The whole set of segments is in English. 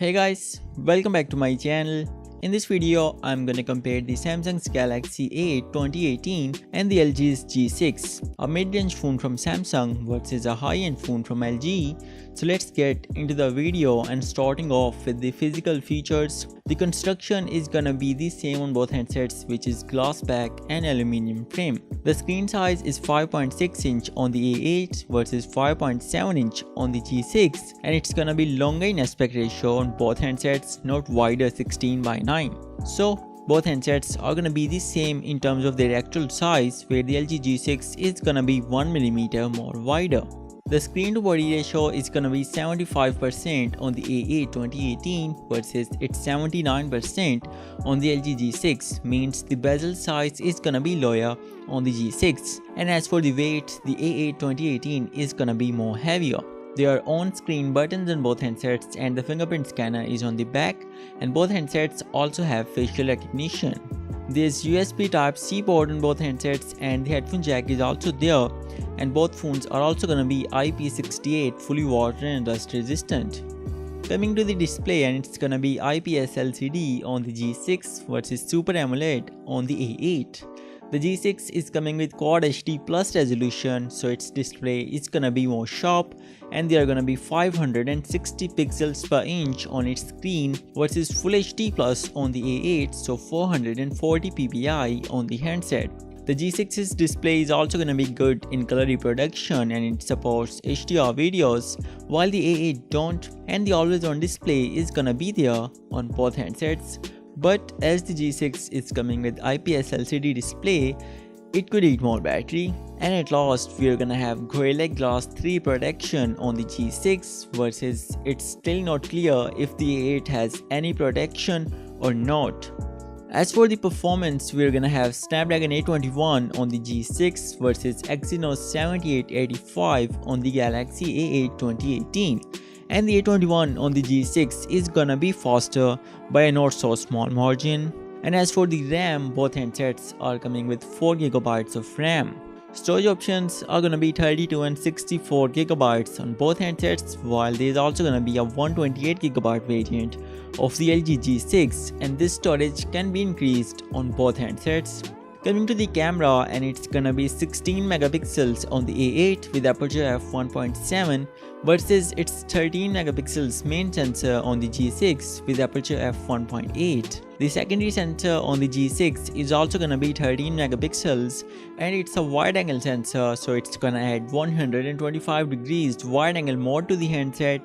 Hey guys, welcome back to my channel. In this video, I'm gonna compare the Samsung's Galaxy A8 2018 and the LG's G6, a mid-range phone from Samsung versus a high-end phone from LG. So let's get into the video, and starting off with the physical features. The construction is gonna be the same on both handsets, which is glass back and aluminium frame. The screen size is 5.6 inch on the A8 versus 5.7 inch on the G6, and it's gonna be longer in aspect ratio on both handsets, not wider 16:9. So both handsets are gonna be the same in terms of their actual size, where the LG G6 is gonna be 1mm more wider. The screen to body ratio is gonna be 75% on the A8 2018 versus its 79% on the LG G6, means the bezel size is gonna be lower on the G6. And as for the weight, the A8 2018 is gonna be more heavier. There are on-screen buttons on both handsets, and the fingerprint scanner is on the back, and both handsets also have facial recognition. There's USB Type-C port on both handsets, and the headphone jack is also there, and both phones are also gonna be IP68 fully water and dust resistant. Coming to the display, and it's gonna be IPS LCD on the G6 versus Super AMOLED on the A8. The G6 is coming with Quad HD Plus resolution, so its display is gonna be more sharp, and there are gonna be 560 pixels per inch on its screen versus Full HD Plus on the A8, so 440 ppi on the handset. The G6's display is also gonna be good in color reproduction, and it supports HDR videos, while the A8 don't, and the always on display is gonna be there on both handsets. But as the G6 is coming with IPS LCD display, it could eat more battery. And at last, we are gonna have Gorilla Glass 3 protection on the G6 versus it's still not clear if the A8 has any protection or not. As for the performance, we are gonna have Snapdragon 821 on the G6 versus Exynos 7885 on the Galaxy A8 2018. And the A21 on the G6 is gonna be faster by a not so small margin. And as for the RAM, both handsets are coming with 4GB of RAM. Storage options are gonna be 32 and 64GB on both handsets, while there is also gonna be a 128GB variant of the LG G6, and this storage can be increased on both handsets. Coming to the camera, and it's gonna be 16 megapixels on the A8 with aperture f1.7 versus its 13 megapixels main sensor on the G6 with aperture f1.8. The secondary sensor on the G6 is also gonna be 13 megapixels, and it's a wide angle sensor, so it's gonna add 125 degrees wide angle mode to the handset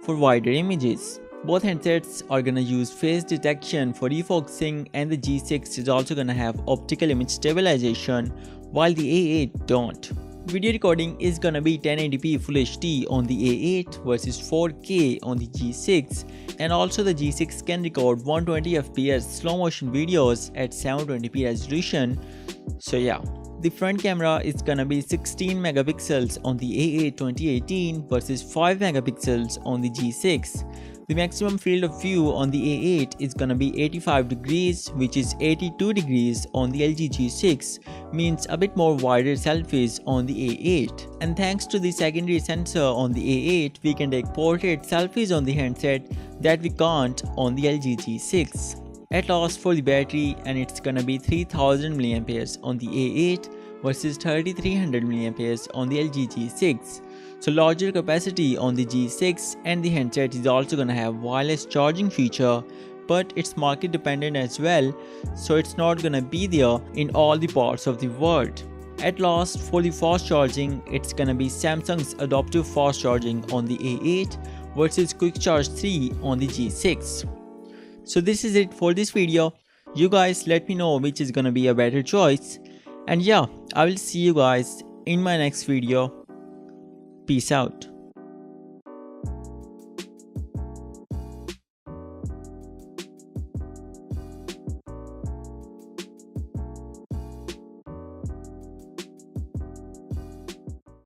for wider images. Both handsets are gonna use face detection for refocusing, and the G6 is also gonna have optical image stabilization, while the A8 don't. Video recording is gonna be 1080p Full HD on the A8 versus 4K on the G6, and also the G6 can record 120 fps slow motion videos at 720p resolution. So yeah. The front camera is gonna be 16 megapixels on the A8 2018 versus 5 megapixels on the G6. The maximum field of view on the A8 is gonna be 85 degrees, which is 82 degrees on the LG G6, means a bit more wider selfies on the A8. And thanks to the secondary sensor on the A8, we can take portrait selfies on the handset that we can't on the LG G6. At last, for the battery, and it's gonna be 3000 mAh on the A8 versus 3300 mAh on the LG G6. So larger capacity on the G6, and the handset is also gonna have wireless charging feature, but it's market dependent as well, so it's not gonna be there in all the parts of the world. At last, for the fast charging, it's gonna be Samsung's adaptive fast charging on the A8 versus Quick Charge 3 on the G6. So this is it for this video. You guys let me know which is gonna be a better choice. And yeah, I will see you guys in my next video. Peace out.